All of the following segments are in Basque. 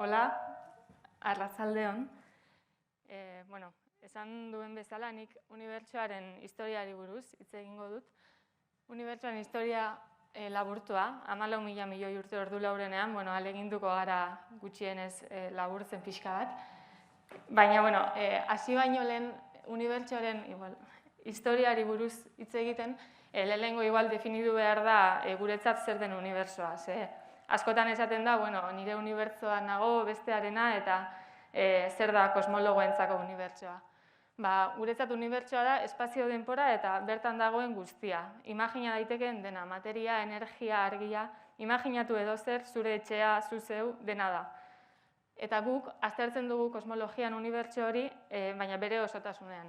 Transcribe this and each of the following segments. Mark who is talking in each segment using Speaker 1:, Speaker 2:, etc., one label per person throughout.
Speaker 1: Hola, arratsaldeon. Esan duen bezala, nik unibertsoaren historiari buruz hitz egingo dut. Unibertsoaren historia laburtua, 14.000 milioi urte ordu laurenean, ahaleginduko gara gutxienez laburtzen pixka bat. Baina, hasi baino lehen unibertsoaren historiari buruz hitz egiten, lehenengo definitu behar da guretzat zer den unibertsoa. Askotan esaten da, nire unibertsoa nago bestearena eta zer da kosmologoentzako unibertsoa. Guretzat unibertsoa da espazio denpora eta bertan dagoen guztia. Imagina daitekeen dena, materia, energia, argia, imaginatu edo zer, zure etxea, zu zeu, dena da. Eta guk aztertzen dugu kosmologian unibertso hori, baina bere osotasunean.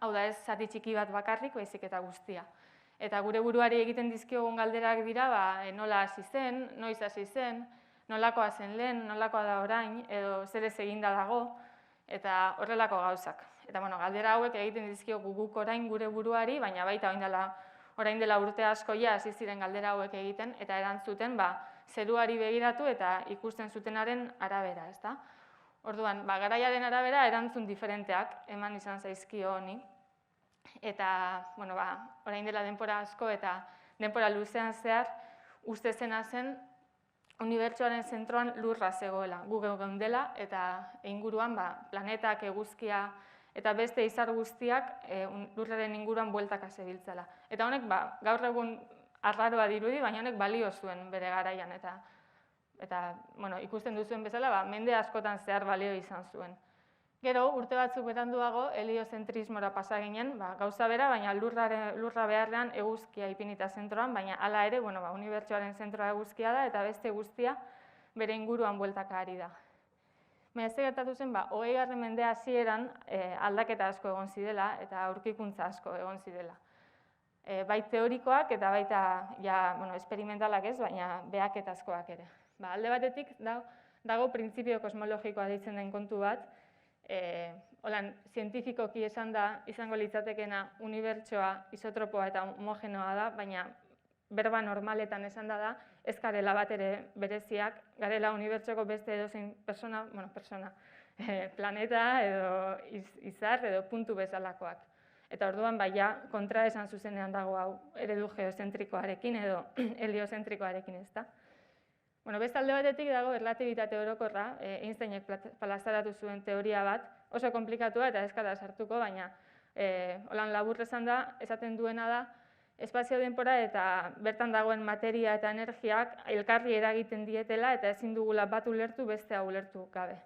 Speaker 1: Hau da ez zati txiki bat bakarrik, baizik eta guztia. Eta gure buruari egiten dizkiogun galderak dira, nola hasi zen, noiz hasi zen, nolakoa zen lehen, nolakoa da orain, edo zer ez eginda dago, eta horrelako gauzak. Eta galdera hauek egiten dizkiogu guk orain gure buruari, baina baita orain dela urte asko hasi ziren galdera hauek egiten, eta erantzuten zeruari begiratu eta ikusten zutenaren arabera, ezta? Orduan, garaiaren arabera erantzun diferenteak eman izan zaizkio honi. Eta, orain dela denpora asko eta denpora luzean zehar, uste zena zen unibertsoaren zentroan lurra zegoela, gu geundela, eta inguruan planetak, eguzkia eta beste izar guztiak lurraren inguruan bueltaka zebiltzala. Eta honek, gaur egun arraroa dirudi, baina honek balio zuen bere garaian. Eta ikusten duzuen bezala, mende askotan zehar balio izan zuen. Gero, urte batzuk beranduago, heliozentrismora pasa ginen, gauza bera, baina lurra beharrean eguzkia ipinita zentroan, baina hala ere, unibertsoaren zentroa eguzkia da, eta beste guztia bere inguruan bueltaka ari da. Baina ze gertatu zen, 20. mende hasieran aldaketa asko egon zirela, eta aurkikuntza asko egon zirela. Bai teorikoak eta baita, esperimentalak ez, baina behaketazkoak ere. Alde batetik, dago printzipio kosmologikoa deitzen den kontu bat, zientifikoki esan da, izango litzatekena unibertsoa isotropoa eta homogenoa da, baina berba normaletan esan da, ez garela bat ere bereziak, garela unibertsoko beste edozein persona, planeta edo izar edo puntu bezalakoak. Eta orduan, kontra esan zuzenean dago hau eredu geozentrikoarekin edo heliozentrikoarekin, ezta? Beste alde batetik dago erlatibitate orokorra, Einsteinek plazaratu zuen teoria bat, oso konplikatua eta ez gara sartuko, baina holan labur esan da, esaten duena da, espazio denpora eta bertan dagoen materia eta energiak elkarri eragiten dietela eta ezin dugula bat ulertu bestea ulertu gabe.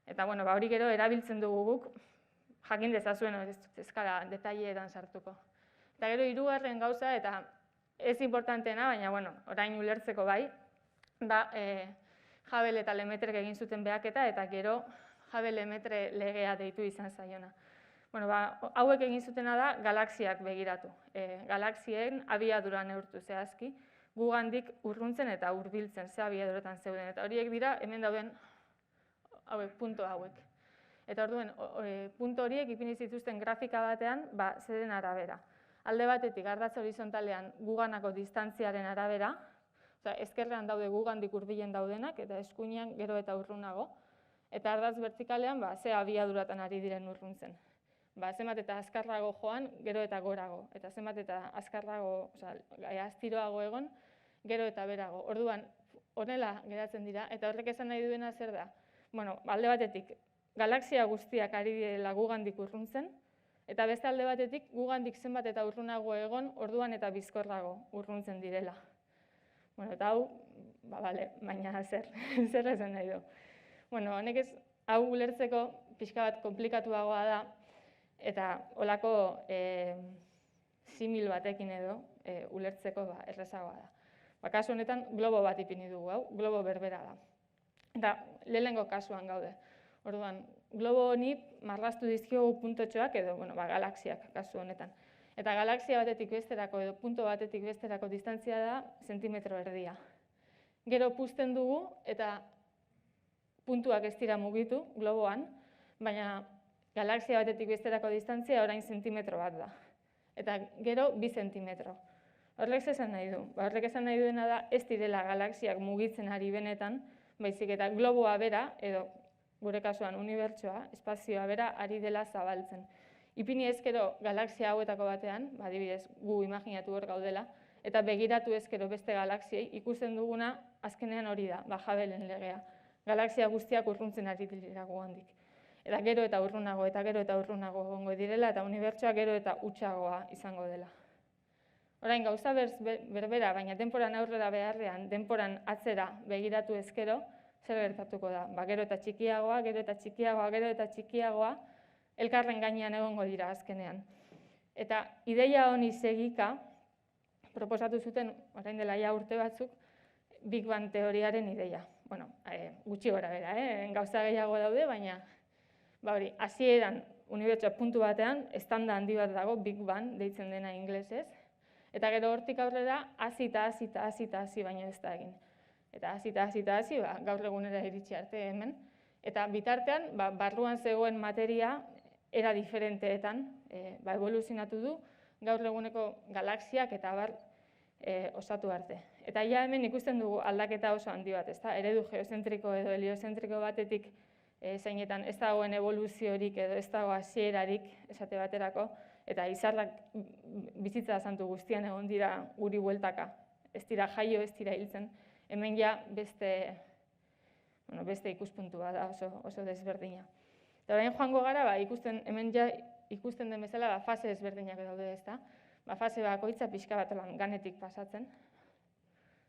Speaker 1: Eta hori gero erabiltzen dugu guk, jakin dezazuen ez gara detaileetan sartuko. Eta gero hirugarren gauza eta ez importanteena, baina orain ulertzeko bai, da Hubble eta Lemaitreek egin zuten behaketa eta gero Hubble-Lemaitre legea deitu izan zaiona. Hauek egin zutena da galaxiak begiratu. Galaxien abiadura neurtu zehazki, gugandik urruntzen eta hurbiltzen ze abiaduretan zeuden. Eta horiek dira hemen dauden punto hauek. Eta orduan, punto horiek ipini zituzten grafika batean, zeren arabera. Alde batetik, ardatz horizontalean guganako distantziaren arabera, ezkerrean daude gugandik hurbilen daudenak, eta eskuinean gero eta urrunago. Eta ardatz vertikalean, ze abiaduratan ari diren urruntzen. Zenbat eta azkarrago joan, gero eta gorago. Eta zenbat eta azkarrago, astiroago egon, gero eta berago. Orduan, honela geratzen dira, eta horrek esan nahi duena zer da. Alde batetik, galaxia guztiak ari direla gugandik urruntzen, eta beste alde batetik, gugandik zenbat eta urrunago egon, orduan eta bizkorrago urruntzen direla. Eta hau, baina zer esan nahi du. Honek ez, hau ulertzeko pixka bat komplikatuagoa da, eta holako simil batekin edo ulertzeko errazagoa da. Kasu honetan, globo bat ipini dugu, hau, globo berbera da. Eta lehenengo kasuan gaude. Orduan, globo honi marraztu dizkiogu puntotxoak edo, galaxiak kasu honetan. Eta galaxia batetik besterako edo punto batetik besterako distantzia da zentimetro erdia. Gero puzten dugu eta puntuak ez dira mugitu globoan, baina galaxia batetik besterako distantzia orain zentimetro bat da. Eta gero 2 zentimetro. Horrek esan nahi du. Horrek esan nahi duena da ez direla galaxiak mugitzen ari benetan, baizik eta globoa bera, edo gure kasuan unibertsoa, espazioa bera, ari dela zabaltzen. Ipini ezkero galaxia hauetako batean, adibidez, gu imaginatu hor gaudela, eta begiratu ezkero beste galaxiei, ikusten duguna azkenean hori da, Hubble-en legea. Galaxia guztiak urruntzen ari dira gugandik. Eta gero eta urrunago, eta gero eta urrunago egongo direla, eta unibertsoa gero eta hutsagoa izango dela. Orain gauza berbera, baina denporan aurrera beharrean, denporan atzera begiratu ezkero, zer gertatuko da? Gero eta txikiagoa, gero eta txikiagoa, gero eta txikiagoa, elkarren gainean egongo dira azkenean. Eta ideia honi segika, proposatu zuten, orain dela ja urte batzuk, Big Bang teoriaren ideia. Bueno, gutxi gora bera, gauza gehiago daude, baina hori, hasieran unibertsoa puntu batean, estanda handi bat dago, Big Bang, deitzen dena inglesez, eta gero hortik aurrera, hasi, baina ez da egin. Eta hasi, gaur egunera iritsi arte hemen, eta bitartean, barruan zegoen materia era diferenteetan evoluzionatu du, gaur eguneko galaxiak eta abar osatu arte. Eta ja hemen ikusten dugu aldaketa oso handi bat, ezta? Eredu geozentriko edo heliozentriko batetik zeinetan ez dagoen evoluziorik edo ez dago hasierarik esate baterako, eta izarrak bizitza santu guztian egon dira guri bueltaka. Ez dira jaio, ez dira hiltzen. Hemen ja beste ikuspuntua da oso desberdina. Eta orain joango gara, hemen ja ikusten den bezala fase ezberdinak daude, ezta? Fase bakoitza pixka bat ganetik pasatzen,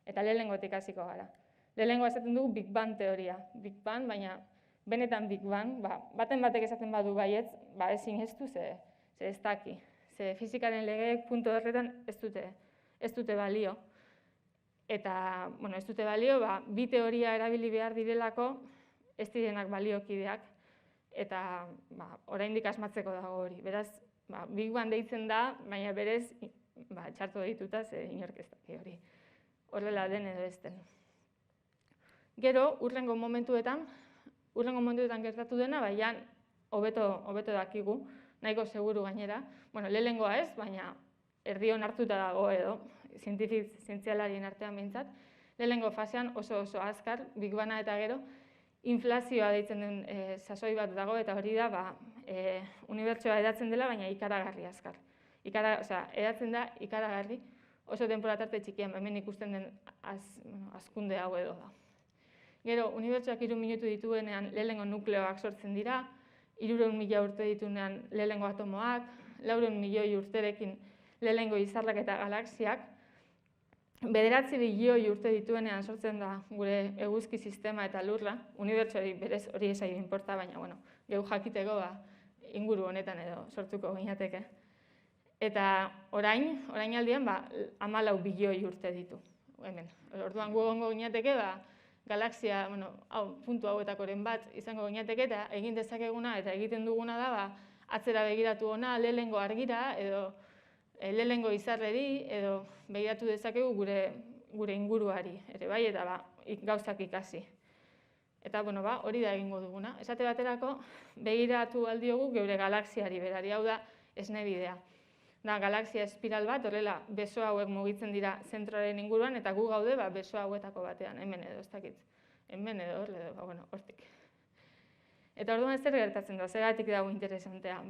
Speaker 1: eta lehenengotik hasiko gara. Lehenengoa esaten dugu Big Bang teoria. Big Bang, baina benetan Big Bang, baten batek esaten badu baietz, ezin ez du, ze ez daki. Ze fizikaren legeek puntu horretan ez dute balio. Eta, ez dute balio, bi teoria erabili behar direlako ez direnak baliokideak, eta oraindik asmatzeko dago hori. Beraz, Big Bang deitzen da, baina berez, txarto dituta, ze inork ez daki hori. Horrela den edo ez den. Gero, hurrengo momentuetan gertatu dena, hobeto dakigu, nahiko seguru gainera. Lehenengoa ez, baina erdion hartuta dago edo, zientzialarien artean behintzat. Lehenengo fasean oso azkar, Big Banga eta gero, inflazioa deitzen den sasoi bat dago, eta hori da, unibertsoa edatzen dela, baina ikaragarri azkar. Edatzen da ikaragarri, oso denbora tarte txikian, hemen ikusten den hazkunde hau edo da. Gero, unibertsoak 3 minutu dituenean lehenengo nukleoak sortzen dira, 300.000 urte dituenean lehenengo atomoak, 400 milioi urterekin lehenengo izarrak eta galaxiak, 9 bilioi urte dituenean sortzen da gure eguzki sistema eta lurra, unibertsoari berez hori ez zaio inporta, baina, gehu jakiteko inguru honetan edo sortuko ginateke. Eta orain aldian, 14 bilioi urte ditu. Hemen, orduan gu egongo ginateke, galaxia, puntu hauetakoren bat izango ginateke, eta egin dezakeguna eta egiten duguna da, atzera begiratu ona, lehenengo argira, edo lehenengo izarreri, edo begiratu dezakegu gure inguruari, ere bai, eta gauzak ikasi. Eta, hori da egingo duguna. Esate baterako, begiratu aldiogu geure galaxiari berari, hau da esne bidea. Da, galaxia espiral bat, horrela, beso hauek mugitzen dira zentroaren inguruan, eta gu gaude, beso hauetako batean, hemen edo, ez dakit. Hemen edo, hortik. Eta orduan zer gertatzen da, zeratik dago interesantea.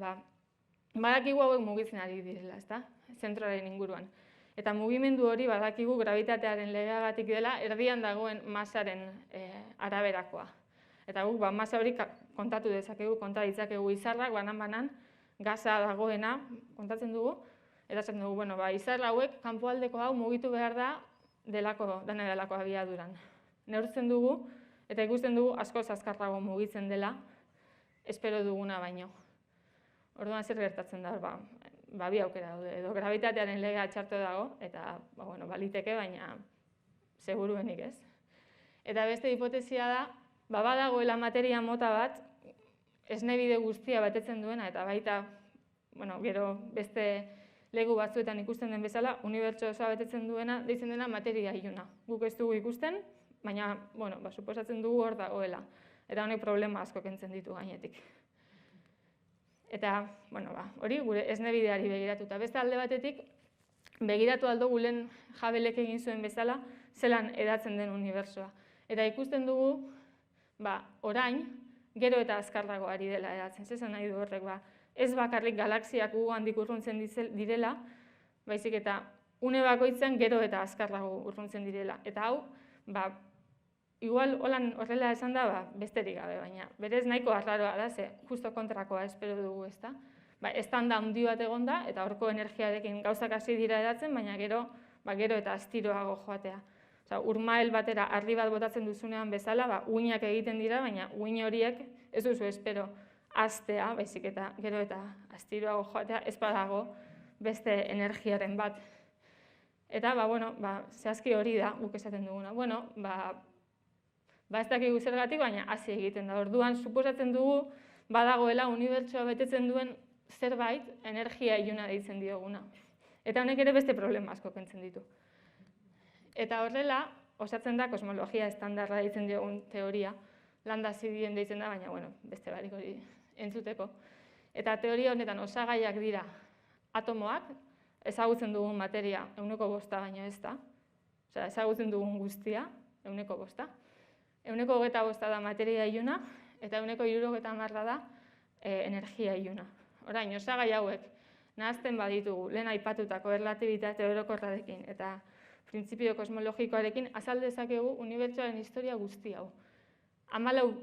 Speaker 1: Badakigu hauek mugitzen ari direla, ezta? Zentroaren inguruan. Eta mugimendu hori badakigu gravitatearen legeagatik dela erdian dagoen masaren araberakoa. Eta guk masa hori kontatu dezakegu, konta ditzakegu izarrak, banan, gaza dagoena kontatzen dugu, eta esaten dugu, izar hauek kanpoaldeko hau mugitu behar da dena delako abiaduran. Neurtzen dugu, eta ikusten dugu askoz azkarrago mugitzen dela, espero duguna baino. Orduan zer gertatzen da, bi aukera daude, edo gravitatearen legea txarto dago, eta baliteke, baina seguruenik ez. Eta beste hipotesia da, badagoela materia mota bat, esnebide guztia betetzen duena, eta baita, gero beste legu batzuetan ikusten den bezala, unibertso osoa betetzen duena, deitzen dena materia iluna. Guk ez dugu ikusten, baina, suposatzen dugu hor dagoela. Eta honek problema asko kentzen ditu gainetik. Eta, hori gure esnebideari begiratuta. Beste alde batetik, begiratu aldo gulen Hubblek egin zuen bezala, zelan edatzen den unibertsoa. Eta ikusten dugu, orain, gero eta azkarrago ari dela eratzen. Zesan nahi du horrek, ez bakarrik galaxiak handik urruntzen direla, baizik eta une bakoitzen gero eta azkarrago urruntzen direla. Eta hau, igual horrela esan da, besterik gabe, baina berez nahiko arraroa da, ze justo kontrakoa espero dugu, ezta? Estanda handi bat egon da, eta horko energiarekin gauzak hasi dira eratzen, baina gero eta astiroago joatea. Urmael batera harri bat botatzen duzunean bezala, uinak egiten dira, baina uin horiek ez duzu espero hastea, baizik eta gero eta astiroago joatea, ez badago beste energiaren bat. Eta, zehazki hori da, guk esaten duguna. Ez dakigu zergatik, baina hasi egiten da. Orduan, suposatzen dugu, badagoela unibertsoa betetzen duen zerbait energia iluna deitzen dioguna. Eta honek ere beste problema asko kentzen ditu. Eta horrela, osatzen da kosmologia estandarra deitzen diogun teoria, Lambda-Sidien deitzen da, baina, beste barik hori entzuteko. Eta teoria honetan osagaiak dira atomoak, ezagutzen dugun materia 1/5 baino ez da. Ezagutzen dugun guztia, 1/5. 1/25 da materia iluna, eta 1/70 da energia iluna. Orain, osagai hauek nahazten baditugu, lehen aipatutako erlatibitate orokorrarekin eta printzipio kosmologikoarekin, azal dezakegu unibertsoaren historia guzti hau. 14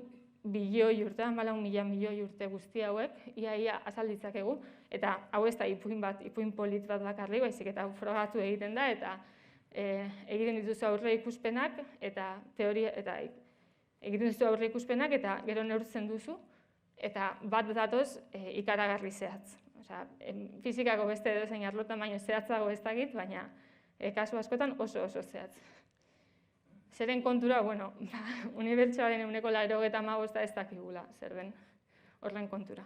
Speaker 1: bilioi urte, 14 mila milioi urte guzti hauek, ia azal ditzakegu, eta hau ez da ipuin polit bat bakarrik, baizik eta frogatu egiten da, eta egiten dituzu aurre ikuspenak, eta gero neurtzen duzu, eta bat datoz ikaragarri zehatz. Fizikako beste edozein arlotan baino zehatzago ez dakit, baina kasu askotan oso zehatz. Zeren kontura, unibertsoaren 95% ez dakigula, zer den horren kontura.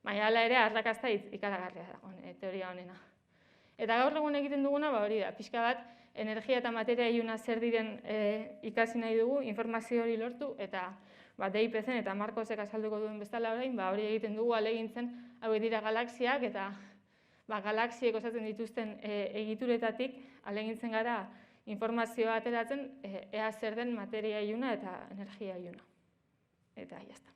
Speaker 1: Baina hala ere, arrakasta ikaragarria da, teoria honena. Eta gaur egun egiten duguna, hori da, pixka bat, energia eta materia iluna zer diren ikasi nahi dugu, informazio hori lortu, eta DIPC-en eta Marcosek azalduko duen bezala orain, hori egiten dugu alegintzen, hauek dira galaxiak, eta galaxiek osatzen dituzten egituretatik alegintzen gara informazioa ateratzen ea zer den materia iluna eta energia iluna. Eta jazta.